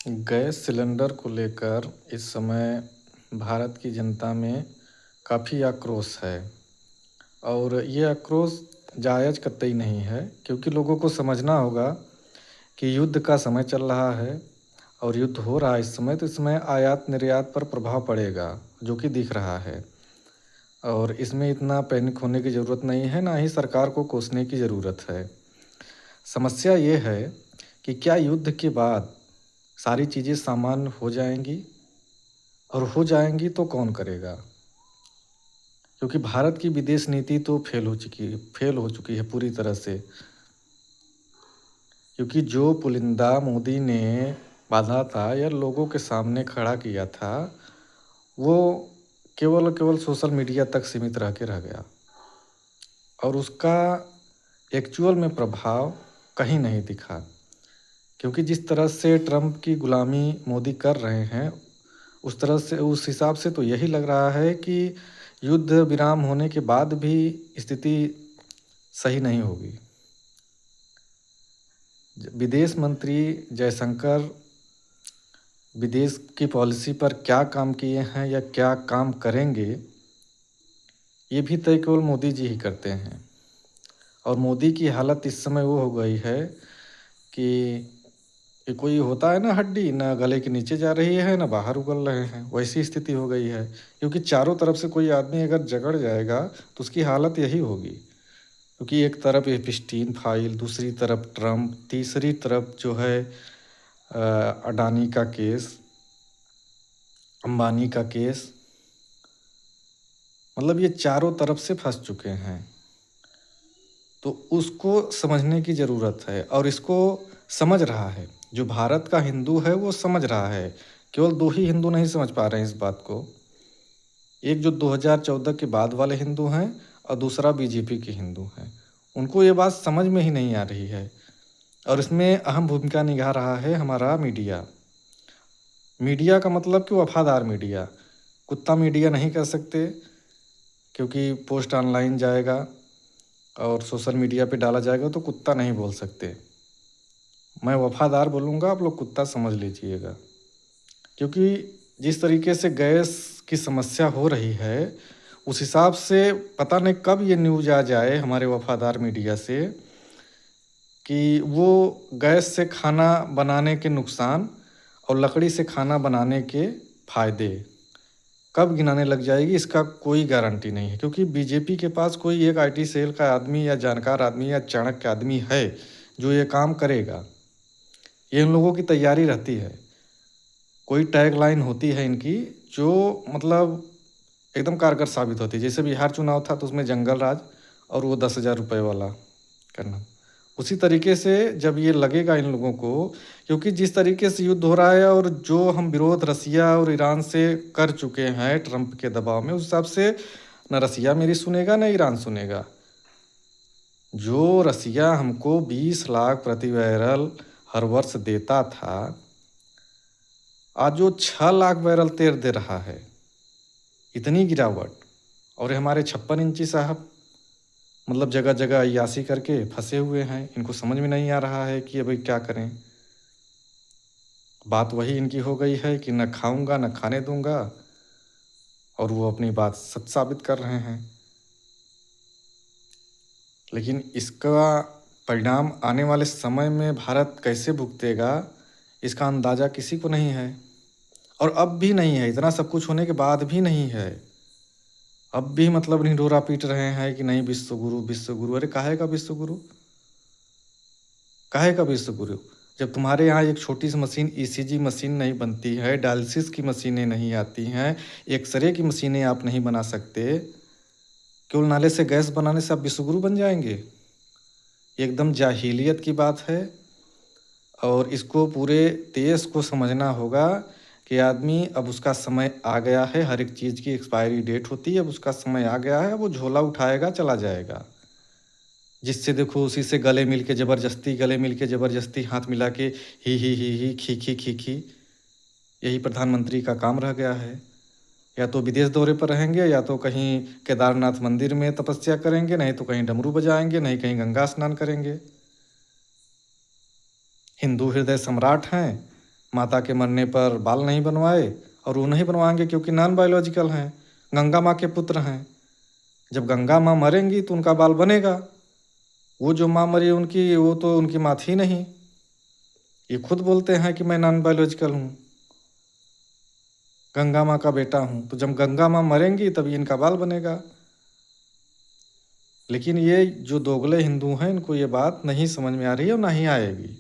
Gas cylinder को लेकर इस समय भारत की जनता में काफ़ी आक्रोश है और ये आक्रोश जायज़ कतई नहीं है, क्योंकि लोगों को समझना होगा कि युद्ध का समय चल रहा है और युद्ध हो रहा है इस समय, तो इसमें आयात निर्यात पर प्रभाव पड़ेगा, जो कि दिख रहा है। और इसमें इतना पैनिक होने की ज़रूरत नहीं है, ना ही सरकार को कोसने की ज़रूरत है। समस्या ये है कि क्या युद्ध के बाद सारी चीज़ें सामान्य हो जाएंगी, और हो जाएंगी तो कौन करेगा? क्योंकि भारत की विदेश नीति तो फेल हो चुकी है पूरी तरह से। क्योंकि जो पुलिंदा मोदी ने बांधा था या लोगों के सामने खड़ा किया था, वो केवल केवल सोशल मीडिया तक सीमित रह गया और उसका एक्चुअल में प्रभाव कहीं नहीं दिखा। क्योंकि जिस तरह से ट्रंप की गुलामी मोदी कर रहे हैं, उस हिसाब से तो यही लग रहा है कि युद्ध विराम होने के बाद भी स्थिति सही नहीं होगी। विदेश मंत्री जयशंकर विदेश की पॉलिसी पर क्या काम किए हैं या क्या काम करेंगे, ये भी तय केवल मोदी जी ही करते हैं। और मोदी की हालत इस समय वो हो गई है कि कोई होता है ना, हड्डी ना गले के नीचे जा रही है ना बाहर उगल रहे हैं, वैसी स्थिति हो गई है। क्योंकि चारों तरफ से कोई आदमी अगर जकड़ जाएगा तो उसकी हालत यही होगी। क्योंकि एक तरफ एपिस्टीन फाइल, दूसरी तरफ ट्रंप, तीसरी तरफ जो है अडानी का केस, अंबानी का केस, मतलब ये चारों तरफ से फंस चुके हैं। तो उसको समझने की ज़रूरत है और इसको समझ रहा है जो भारत का हिंदू है, वो समझ रहा है। केवल दो ही हिंदू नहीं समझ पा रहे हैं इस बात को। एक जो 2014 के बाद वाले हिंदू हैं और दूसरा बीजेपी के हिंदू हैं। उनको ये बात समझ में ही नहीं आ रही है और इसमें अहम भूमिका निभा रहा है हमारा मीडिया। मीडिया का मतलब कि वफादार मीडिया, कुत्ता मीडिया नहीं कह सकते, क्योंकि पोस्ट ऑनलाइन जाएगा और सोशल मीडिया पे डाला जाएगा तो कुत्ता नहीं बोल सकते। मैं वफादार बोलूँगा, आप लोग कुत्ता समझ लीजिएगा। क्योंकि जिस तरीके से गैस की समस्या हो रही है, उस हिसाब से पता नहीं कब ये न्यूज़ आ जाए हमारे वफादार मीडिया से कि वो गैस से खाना बनाने के नुकसान और लकड़ी से खाना बनाने के फायदे कब गिनाने लग जाएगी, इसका कोई गारंटी नहीं है। क्योंकि बीजेपी के पास कोई एक आईटी सेल का आदमी या जानकार आदमी या चाणक्य आदमी है जो ये काम करेगा। ये इन लोगों की तैयारी रहती है। कोई टैग लाइन होती है इनकी जो मतलब एकदम कारगर साबित होती है। जैसे बिहार चुनाव था तो उसमें जंगल राज और वो 10,000 रुपये वाला करना, उसी तरीके से जब ये लगेगा इन लोगों को, क्योंकि जिस तरीके से युद्ध हो रहा है और जो हम विरोध रसिया और ईरान से कर चुके हैं ट्रंप के दबाव में, उस हिसाब से न रसिया मेरी सुनेगा न ईरान सुनेगा। जो रसिया हमको 20 लाख प्रति बैरल हर वर्ष देता था, आज वो 6 लाख बैरल तेल दे रहा है। इतनी गिरावट। और हमारे 56 इंची साहब मतलब जगह जगह अय्यासी करके फंसे हुए हैं। इनको समझ में नहीं आ रहा है कि अभी क्या करें। बात वही इनकी हो गई है कि न खाऊंगा न खाने दूंगा, और वो अपनी बात सच साबित कर रहे हैं। लेकिन इसका परिणाम आने वाले समय में भारत कैसे भुगतेगा, इसका अंदाज़ा किसी को नहीं है। और अब भी नहीं है, इतना सब कुछ होने के बाद भी नहीं है। अब भी मतलब ढिंढोरा पीट रहे हैं कि नहीं विश्व गुरु विश्व गुरु। अरे काहे का विश्व गुरु, काहे का विश्व गुरु? जब तुम्हारे यहाँ एक छोटी सी मशीन ईसीजी मशीन नहीं बनती है, डायलिसिस की मशीनें नहीं आती हैं, एक्सरे की मशीनें आप नहीं बना सकते, केवल नाले से गैस बनाने से आप विश्व गुरु बन जाएंगे? एकदम जाहिलियत की बात है। और इसको पूरे देश को समझना होगा कि आदमी अब उसका समय आ गया है। हर एक चीज़ की एक्सपायरी डेट होती है, अब उसका समय आ गया है। वो झोला उठाएगा, चला जाएगा। जिससे देखो उसी से गले मिल के ज़बरदस्ती हाथ मिला के ही खी खी, यही प्रधानमंत्री का काम रह गया है। या तो विदेश दौरे पर रहेंगे, या तो कहीं केदारनाथ मंदिर में तपस्या करेंगे, नहीं तो कहीं डमरू बजाएंगे, नहीं कहीं गंगा स्नान करेंगे। हिंदू हृदय सम्राट हैं माता के मरने पर बाल नहीं बनवाए, और वो नहीं बनवाएंगे क्योंकि नॉन बायोलॉजिकल हैं, गंगा माँ के पुत्र हैं। जब गंगा माँ मरेंगी तो उनका बाल बनेगा। वो जो माँ मरी उनकी, वो तो उनकी माँ थी नहीं। ये खुद बोलते हैं कि मैं नॉन बायोलॉजिकल हूँ, गंगा माँ का बेटा हूँ। तो जब गंगा माँ मरेंगी तभी इनका बाल बनेगा। लेकिन ये जो दोगले हिंदू हैं, इनको ये बात नहीं समझ में आ रही है और ना ही आएगी।